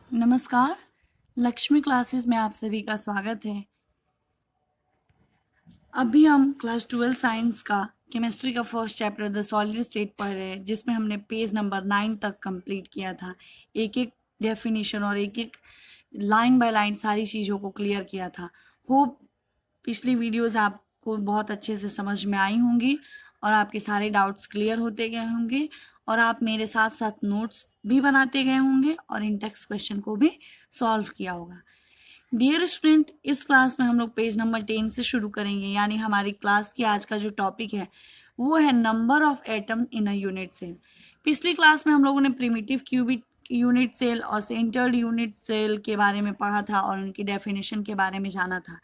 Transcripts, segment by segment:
नमस्कार। लक्ष्मी क्लासेस में आप सभी का स्वागत है। अभी हम क्लास 12 साइंस का केमिस्ट्री का first chapter the solid state पढ़ रहे हैं, जिसमें हमने पेज नंबर 9 तक कंप्लीट किया था। एक एक डेफिनेशन और एक एक लाइन बाय लाइन सारी चीज़ों को क्लियर किया था। होप पिछली वीडियोस आपको बहुत अच्छे से समझ में आई होंगी और आपके सारे डाउट्स क्लियर होते गए होंगे और आप मेरे साथ साथ नोट्स भी बनाते गए होंगे और इन टेक्स्ट क्वेश्चन को भी सॉल्व किया होगा। डियर स्टूडेंट, इस क्लास में हम लोग पेज नंबर 10 से शुरू करेंगे, यानी हमारी क्लास की आज का जो टॉपिक है वो है number of atom in a unit cell. पिछली क्लास में हम लोगों ने प्रिमिटिव क्यूबिक यूनिट सेल और सेंटर्ड यूनिट सेल के बारे में पढ़ा था और उनकी डेफिनेशन के बारे में जाना था।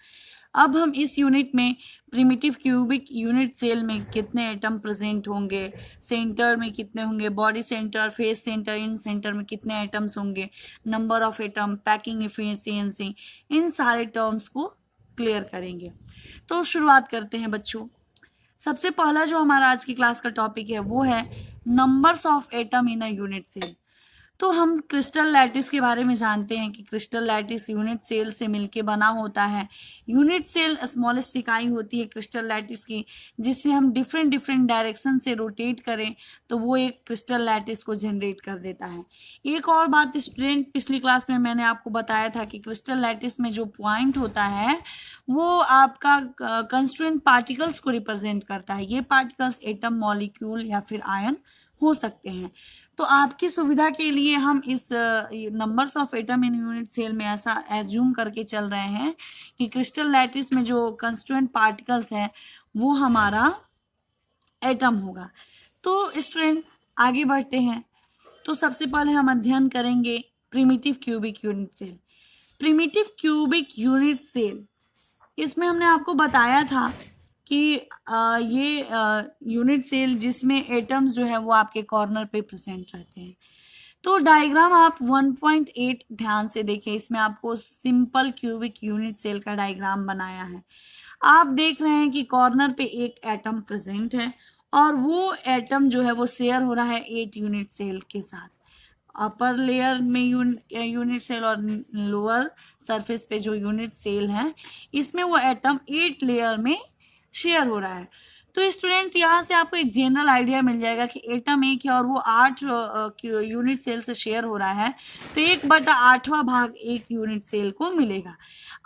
अब हम इस यूनिट में प्रिमिटिव क्यूबिक यूनिट सेल में कितने एटम प्रेजेंट होंगे, सेंटर में कितने होंगे, body centre, face centre, in centre में कितने एटम्स होंगे, number of atom, packing efficiency, इन सारे टर्म्स को क्लियर करेंगे। तो शुरुआत करते हैं बच्चों। सबसे पहला जो हमारा आज की क्लास का टॉपिक है वो है numbers of atom in a unit cell. तो हम क्रिस्टल लैटिस के बारे में जानते हैं कि क्रिस्टल लैटिस यूनिट सेल से मिलके बना होता है। यूनिट सेल स्मॉलेस्ट इकाई होती है क्रिस्टल लैटिस की, जिसे हम डिफरेंट डिफरेंट डायरेक्शन से रोटेट करें तो वो एक क्रिस्टल लैटिस को जनरेट कर देता है। एक और बात स्टूडेंट, पिछली क्लास में मैंने आपको बताया था कि क्रिस्टल लैटिस में जो पॉइंट होता है वो आपका कंस्टिट्यूएंट पार्टिकल्स को रिप्रेजेंट करता है। ये पार्टिकल्स एटम, मॉलिक्यूल या फिर आयन हो सकते हैं। तो आपकी सुविधा के लिए हम इस numbers of atom in unit cell में ऐसा एज्यूम करके चल रहे हैं कि क्रिस्टल लैटिस में जो कंस्टिट्यूएंट पार्टिकल्स है वो हमारा एटम होगा। तो स्टूडेंट आगे बढ़ते हैं। तो सबसे पहले हम अध्ययन करेंगे primitive cubic unit cell. Primitive cubic unit cell, इसमें हमने आपको बताया था कि ये यूनिट सेल जिसमें एटम्स जो है वो आपके कॉर्नर पे प्रेजेंट रहते हैं। तो डायग्राम आप 1.8 ध्यान से देखें, इसमें आपको सिंपल क्यूबिक यूनिट सेल का डायग्राम बनाया है। आप देख रहे हैं कि कॉर्नर पे एक एटम प्रेजेंट है और वो एटम जो है वो शेयर हो रहा है 8 यूनिट सेल के साथ। अपर लेयर में यूनिट सेल और लोअर सरफेस पे जो यूनिट सेल है इसमें वो एटम 8 लेयर में शेयर हो रहा है। तो स्टूडेंट यहाँ से आपको एक जनरल आइडिया मिल जाएगा कि एटम एक है और वो 8 यूनिट सेल से शेयर हो रहा है, तो 1/8वां भाग एक यूनिट सेल को मिलेगा।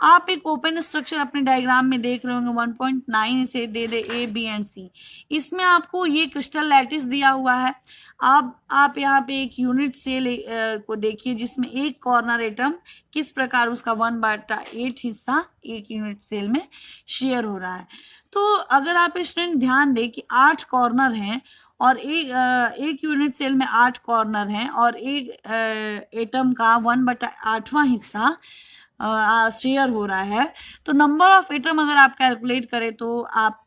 आप एक ओपन स्ट्रक्चर अपने डायग्राम में देख रहे होंगे 1.9 से दे दे ए बी एंड सी। इसमें आपको ये क्रिस्टल लैटिस दिया हुआ है। आप यहाँ पे एक यूनिट सेल को देखिए जिसमें एक कॉर्नर एटम किस प्रकार उसका 1/8 हिस्सा एक यूनिट सेल में शेयर हो रहा है। तो अगर आप स्टूडेंट ध्यान दें कि 8 कॉर्नर हैं और एक यूनिट सेल में 8 कॉर्नर हैं और एक एटम का 1/8वां हिस्सा शेयर हो रहा है, तो नंबर ऑफ एटम अगर आप कैलकुलेट करें तो आप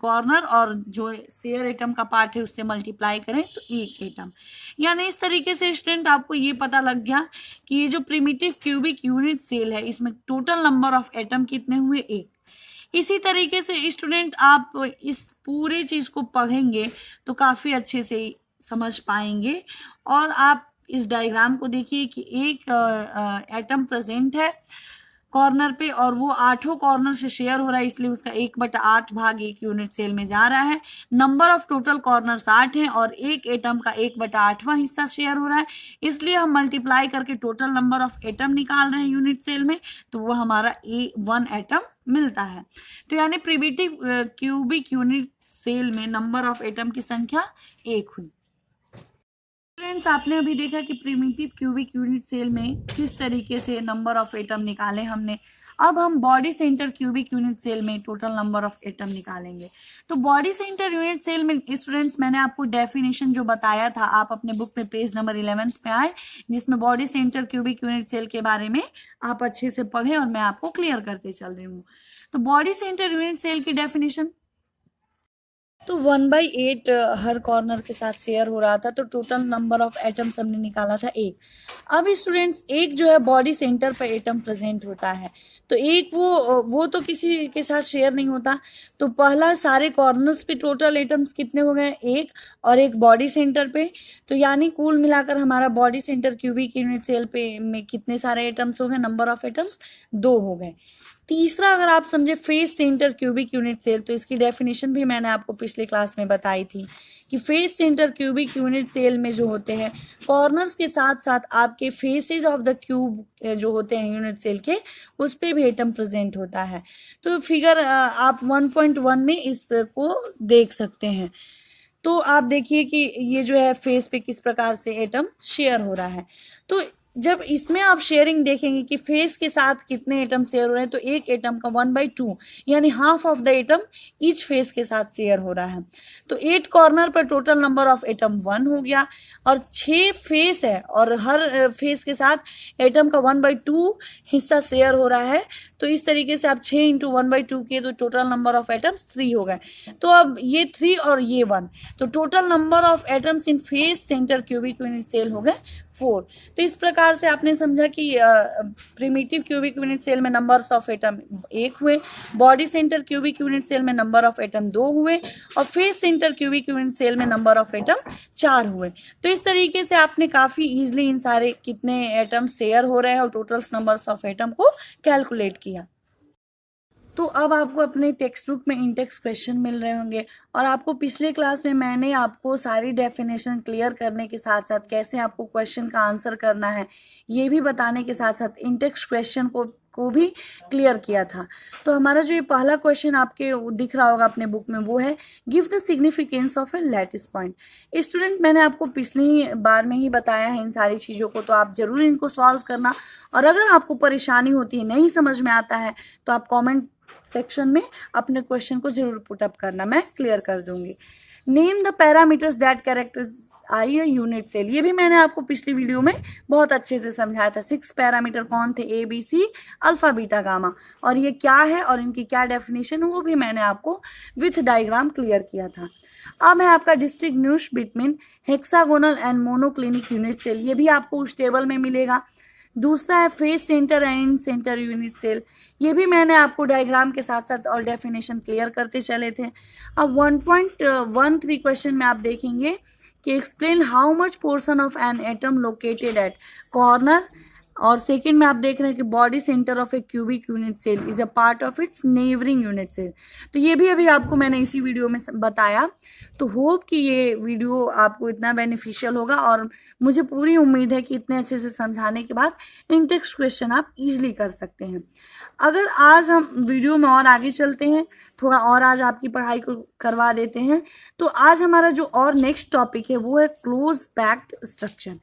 कॉर्नर और जो शेयर एटम का पार्ट है उससे मल्टीप्लाई करें तो एक एटम। यानी इस तरीके से स्टूडेंट आपको ये पता लग गया कि ये जो प्रिमिटिव क्यूबिक यूनिट सेल है इसमें टोटल नंबर ऑफ एटम कितने हुए, एक। इसी तरीके से स्टूडेंट आप इस पूरे चीज को पढ़ेंगे तो काफी अच्छे से समझ पाएंगे। और आप इस डायग्राम को देखिए कि एक एटम प्रेजेंट है कॉर्नर पे और वो 8 कॉर्नर से शेयर हो रहा है, इसलिए उसका 1/8 भाग एक यूनिट सेल में जा रहा है। नंबर ऑफ टोटल कॉर्नर 8 है और एक एटम का 1/8वां हिस्सा शेयर हो रहा है, इसलिए हम मल्टीप्लाई करके टोटल नंबर ऑफ एटम निकाल रहे हैं यूनिट सेल में, तो वो हमारा 1 एटम मिलता है। तो यानी प्रिमिटिव क्यूबिक यूनिट सेल में नंबर ऑफ एटम की संख्या 1 हुई। फ्रेंड्स, आपने अभी देखा कि प्रिमिटिव क्यूबिक यूनिट सेल में किस तरीके से नंबर ऑफ एटम निकाले हमने। अब हम body centre cubic unit cell में टोटल नंबर ऑफ एटम निकालेंगे। तो बॉडी सेंटर यूनिट सेल में स्टूडेंट्स मैंने आपको डेफिनेशन जो बताया था, आप अपने बुक में पेज नंबर 11 पे आए जिसमें body centre cubic unit cell के बारे में आप अच्छे से पढ़े और मैं आपको क्लियर करते चल रही हूँ। तो बॉडी सेंटर यूनिट सेल की डेफिनेशन, तो 1/8 हर कॉर्नर के साथ शेयर हो रहा था, तो टोटल नंबर ऑफ एटम्स हमने निकाला था एक। अब स्टूडेंट्स, एक जो है बॉडी सेंटर पर एटम प्रेजेंट होता है, तो एक वो तो किसी के साथ शेयर नहीं होता। तो पहला, सारे कॉर्नर्स पे टोटल एटम्स कितने हो गए, एक, और एक बॉडी सेंटर पे। तो यानी कुल मिलाकर हमारा body centre cubic unit cell पे में कितने सारे एटम्स हो गए, नंबर ऑफ एटम्स 2 हो गए। तीसरा, अगर आप समझे face centre cubic unit cell, तो इसकी डेफिनेशन भी मैंने आपको पिछले क्लास में बताई थी कि face centre cubic unit cell में जो होते हैं कॉर्नर्स के साथ साथ आपके फेसेस ऑफ द क्यूब जो होते हैं यूनिट सेल के, उस पे भी एटम प्रेजेंट होता है। तो फिगर आप 1.1 में इसको देख सकते हैं। तो आप देखिए कि ये जो है फेस पे किस प्रकार से एटम शेयर हो रहा है। तो जब इसमें आप शेयरिंग देखेंगे कि फेस के साथ कितने एटम शेयर हो रहे हैं, तो एक एटम का 1/2 यानी half of the atom each face के साथ शेयर हो रहा है। तो 8 कॉर्नर पर टोटल नंबर ऑफ एटम 1 हो गया, और 6 फेस है और हर फेस के साथ एटम का 1/2 हिस्सा शेयर हो रहा है। तो इस तरीके से आप 6 × 1/2 किए तो टोटल नंबर ऑफ एटम्स 3 हो गए। तो अब ये 3 और ये 1, तो total number of atoms in face centre cubic unit cell हो गए 4। तो इस प्रकार से आपने समझा कि प्रिमिटिव क्यूबिक यूनिट सेल में नंबर्स ऑफ एटम 1 हुए, body centre cubic unit cell में नंबर ऑफ एटम 2 हुए, और face centre cubic unit cell में नंबर ऑफ एटम 4 हुए। तो इस तरीके से आपने काफ़ी इजीली इन सारे कितने एटम शेयर हो रहे हैं और टोटल नंबर्स ऑफ एटम को कैलकुलेट किया। तो अब आपको अपने टेक्स्ट बुक में इंडेक्स क्वेश्चन मिल रहे होंगे, और आपको पिछले क्लास में मैंने आपको सारी डेफिनेशन क्लियर करने के साथ साथ कैसे आपको क्वेश्चन का आंसर करना है ये भी बताने के साथ साथ इंडेक्स क्वेश्चन को भी क्लियर किया था। तो हमारा जो ये पहला क्वेश्चन आपके दिख रहा होगा अपने बुक में, वो है give the significance of A lattice point. Student, मैंने आपको पिछली बार में ही बताया है इन सारी चीज़ों को, तो आप जरूर इनको सॉल्व करना। और अगर आपको परेशानी होती है, नहीं समझ में आता है, तो आप कॉमेंट सेक्शन में अपने क्वेश्चन को जरूर पुट अप करना, मैं क्लियर कर दूंगी। Name the parameters that characterise a unit cell, ये भी मैंने आपको पिछली वीडियो में बहुत अच्छे से समझाया था। 6 पैरामीटर कौन थे, A B C alpha beta gamma, और ये क्या है और इनकी क्या डेफिनेशन, वो भी मैंने आपको विथ डायग्राम क्लियर किया था। अब है आपका distinguish between hexagonal and monoclinic unit cell, ये भी आपको उस टेबल में मिलेगा। दूसरा है face centre and centre unit cell, ये भी मैंने आपको डायग्राम के साथ साथ और डेफिनेशन क्लियर करते चले थे। अब 1.13 क्वेश्चन में आप देखेंगे कि explain how much portion of an atom located at corner, और सेकंड में आप देख रहे हैं कि body centre of a cubic unit cell is a part of its neighbouring unit cell. तो ये भी अभी आपको मैंने इसी वीडियो में बताया। तो होप कि ये वीडियो आपको इतना बेनिफिशियल होगा, और मुझे पूरी उम्मीद है कि इतने अच्छे से समझाने के बाद इंडेक्स क्वेश्चन आप इजीली कर सकते हैं। अगर आज हम वीडियो में और आगे चलते हैं, थोड़ा और आज आपकी पढ़ाई को करवा देते हैं, तो आज हमारा जो और नेक्स्ट टॉपिक है वो है क्लोज पैक्ड स्ट्रक्चर।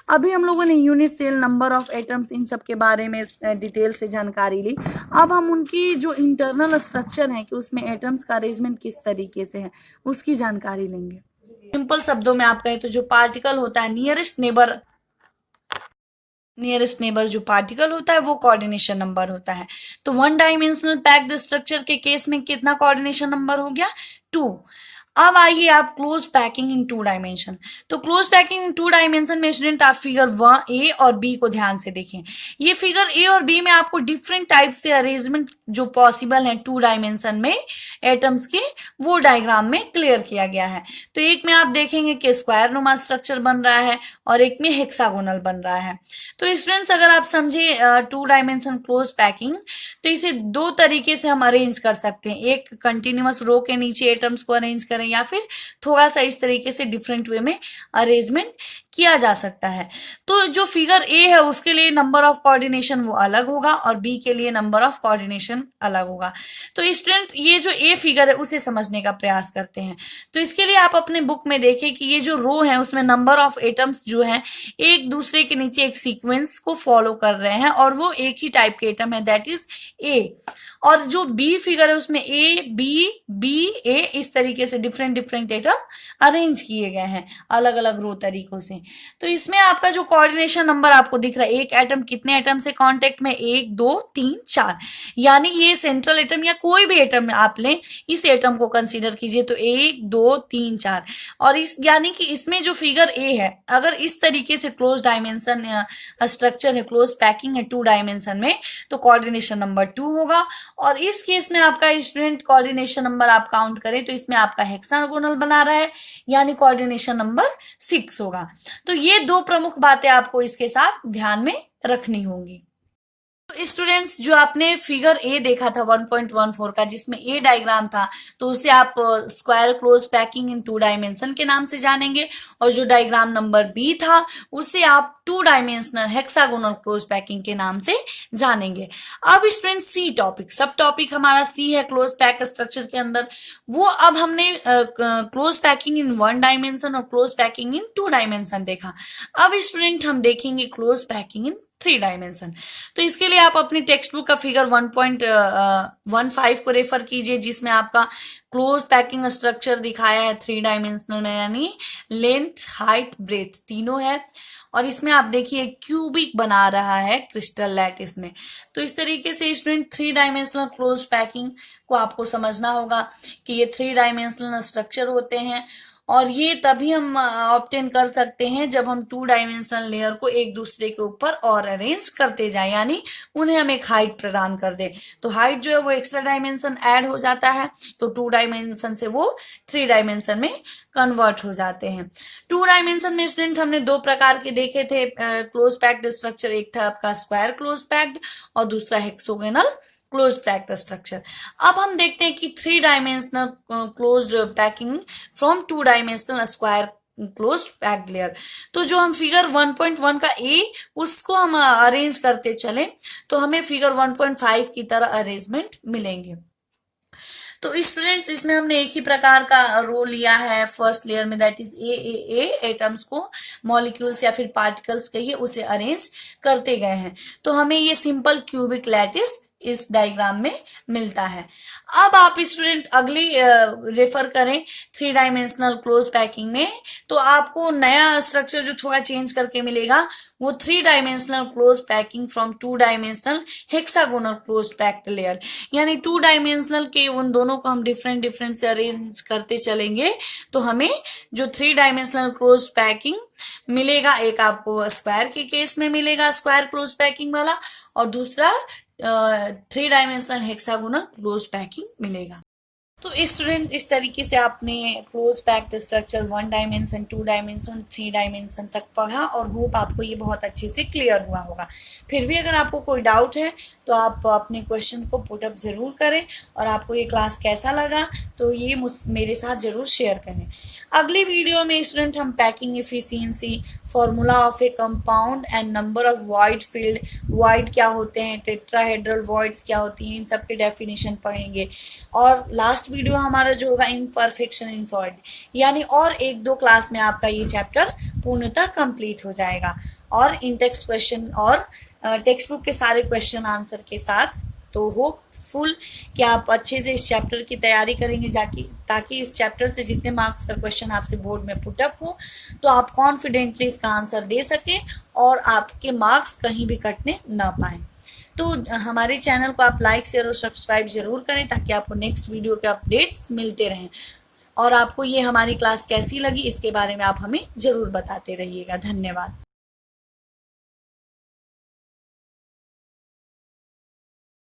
अभी हम लोगों ने unit cell, number of atoms, इन सब के बारे में डिटेल से जानकारी ली। अब हम उनकी जो इंटरनल स्ट्रक्चर है कि उसमें एटम्स का अरेंजमेंट किस तरीके से है उसकी जानकारी लेंगे। सिंपल शब्दों में आप कहें तो जो पार्टिकल होता है नियरेस्ट नेबर जो पार्टिकल होता है वो कोऑर्डिनेशन नंबर होता है। तो 1 डायमेंशनल पैक्ड स्ट्रक्चर के केस में कितना कोऑर्डिनेशन नंबर हो गया, 2। अब आइए आप क्लोज पैकिंग इन 2 डायमेंशन। तो क्लोज पैकिंग इन 2 डायमेंशन में स्टूडेंट आप फिगर ए और बी को ध्यान से देखें। ये फिगर ए और बी में आपको डिफरेंट टाइप से अरेंजमेंट जो पॉसिबल है 2 डायमेंशन में एटम्स के, वो डायग्राम में क्लियर किया गया है। तो एक में आप देखेंगे कि स्क्वायर नुमा स्ट्रक्चर बन रहा है और एक में हेक्सागोनल बन रहा है। तो स्टूडेंट्स, अगर आप समझे 2 डायमेंशन क्लोज पैकिंग, तो इसे 2 तरीके से हम अरेंज कर सकते हैं। एक कंटिन्यूअस रो के नीचे एटम्स को अरेंज करें, या फिर थोड़ा सा इस तरीके से डिफरेंट वे में अरेंजमेंट किया जा सकता है। तो जो फिगर ए है उसके लिए नंबर ऑफ कोऑर्डिनेशन वो अलग होगा और बी के लिए नंबर ऑफ कोऑर्डिनेशन अलग होगा। तो स्टूडेंट, ये जो ए फिगर है उसे समझने का प्रयास करते हैं। तो इसके लिए आप अपने बुक में देखें कि ये जो रो है उसमें नंबर ऑफ एटम्स जो है एक दूसरे के नीचे एक सीक्वेंस को फॉलो कर रहे हैं, और वो एक ही टाइप के एटम है, दैट इज ए। और जो बी फिगर है उसमें ए बी ए इस तरीके से डिफरेंट एटम अरेंज किए गए हैं अलग अलग रो तरीकों से। तो इसमें आपका जो कोऑर्डिनेशन नंबर आपको दिख रहा है, एक एटम कितने एटम से कांटेक्ट में, 1 2 3 4, यानी ये सेंट्रल एटम या कोई भी एटम आप लें, इस एटम को कंसीडर कीजिए तो 1 2 3 4। और इस यानी कि इसमें जो फिगर ए है, अगर इस तरीके से क्लोज डायमेंशन स्ट्रक्चर है, क्लोज पैकिंग है 2 डायमेंशन में, तो कोऑर्डिनेशन नंबर 2 होगा। और इस केस में आपका स्टूडेंट कोऑर्डिनेशन नंबर आप काउंट करें तो इसमें आपका हेक्सागोनल बना रहा है, यानी कोऑर्डिनेशन नंबर 6 होगा। तो ये दो प्रमुख बातें आपको इसके साथ ध्यान में रखनी होंगी। तो स्टूडेंट्स, जो आपने फिगर ए देखा था 1.14 का, जिसमें ए डायग्राम था, तो उसे आप square close packing in 2 dimension के नाम से जानेंगे, और जो डायग्राम नंबर बी था उसे आप 2 डायमेंशनल हेक्सागोनल क्लोज पैकिंग के नाम से जानेंगे। अब स्टूडेंट सी टॉपिक, सब टॉपिक हमारा सी है क्लोज पैक स्ट्रक्चर के अंदर, वो अब हमने क्लोज पैकिंग इन 1 डायमेंशन और क्लोज पैकिंग इन 2 डायमेंशन देखा। अब स्टूडेंट हम देखेंगे क्लोज पैकिंग इन 3 डायमेंशन। तो इसके लिए आप अपनी टेक्स्ट बुक का फिगर 1.15 को रेफर कीजिए, जिसमें आपका क्लोज पैकिंग स्ट्रक्चर दिखाया है 3 डायमेंशनल में, यानी लेंथ हाइट ब्रेथ तीनों है। और इसमें आप देखिए क्यूबिक बना रहा है क्रिस्टल लैटिस में। तो इस तरीके से स्टूडेंट 3 डायमेंशनल क्लोज पैकिंग को आपको समझना होगा कि ये 3 डायमेंशनल स्ट्रक्चर होते हैं, और ये तभी हम ऑब्टेन कर सकते हैं जब हम 2 डायमेंशनल लेयर को एक दूसरे के ऊपर और अरेंज करते जाएं, यानी उन्हें हम एक हाइट प्रदान कर दें। तो हाइट जो है वो एक्स्ट्रा डायमेंशन ऐड हो जाता है, तो 2 डायमेंशन से वो 3 डायमेंशन में कन्वर्ट हो जाते हैं। 2 डायमेंशन में स्टूडेंट हमने 2 प्रकार के देखे थे क्लोज पैक्ड स्ट्रक्चर, एक था आपका स्क्वायर क्लोज पैक्ड और दूसरा हेक्सागोनल क्लोज पैक्ड स्ट्रक्चर। अब हम देखते हैं कि 3 dimensional closed packing from 2 dimensional square close packed layer. तो जो हम फिगर 1.1 का ए उसको हम अरेंज करते चले तो हमें फिगर 1.5 की तरह अरेंजमेंट मिलेंगे। तो स्टूडेंट्स, इसमें हमने एक ही प्रकार का रोल लिया है फर्स्ट लेयर में, दैट इज ए एटम्स को, मॉलिक्यूल्स या फिर पार्टिकल्स कहिए, उसे अरेंज करते गए हैं। तो हमें ये सिंपल क्यूबिक लैटिस इस डायग्राम में मिलता है। अब आप स्टूडेंट अगली रेफर करें 3 डायमेंशनल क्लोज पैकिंग में, तो आपको नया स्ट्रक्चर जो थोड़ा चेंज करके मिलेगा वो 3 dimensional close packing from 2 dimensional hexagonal close packed layer, यानी 2 डायमेंशनल के उन दोनों को हम डिफरेंट से अरेंज करते चलेंगे तो हमें जो 3 डायमेंशनल क्लोज पैकिंग मिलेगा, एक आपको स्क्वायर के केस में मिलेगा स्क्वायर क्लोज पैकिंग वाला, और दूसरा 3 डायमेंशनल हेक्सागोनल क्लोज पैकिंग मिलेगा। तो स्टूडेंट, इस तरीके से आपने close packed structure 1 dimension 2 dimension 3 dimension तक पढ़ा, और होप आपको ये बहुत अच्छे से क्लियर हुआ होगा। फिर भी अगर आपको कोई डाउट है तो आप अपने क्वेश्चन को पुटअप ज़रूर करें, और आपको ये क्लास कैसा लगा तो ये मेरे साथ ज़रूर शेयर करें। अगली वीडियो में स्टूडेंट हम packing efficiency, formula of A compound and number of void field, void क्या होते हैं, टेट्राहेड्रल वॉइड्स क्या होती हैं, इन सब के डेफिनेशन पढ़ेंगे। और लास्ट वीडियो हमारा जो होगा इम्परफेक्शन इन सॉलिड, यानी और 1-2 क्लास में आपका ये चैप्टर पूर्णतः कंप्लीट हो जाएगा, और इन टेक्स्ट क्वेश्चन और टेक्स्ट बुक के सारे क्वेश्चन आंसर के साथ। तो होपफुल कि आप अच्छे से इस चैप्टर की तैयारी करेंगे ताकि इस चैप्टर से जितने मार्क्स का क्वेश्चन आपसे बोर्ड में पुटअप हो तो आप कॉन्फिडेंटली इसका आंसर दे सकें और आपके मार्क्स कहीं भी कटने ना पाए। तो हमारे चैनल को आप लाइक, शेयर और सब्सक्राइब जरूर करें ताकि आपको नेक्स्ट वीडियो के अपडेट्स मिलते रहें। और आपको ये हमारी क्लास कैसी लगी इसके बारे में आप हमें ज़रूर बताते रहिएगा। धन्यवाद।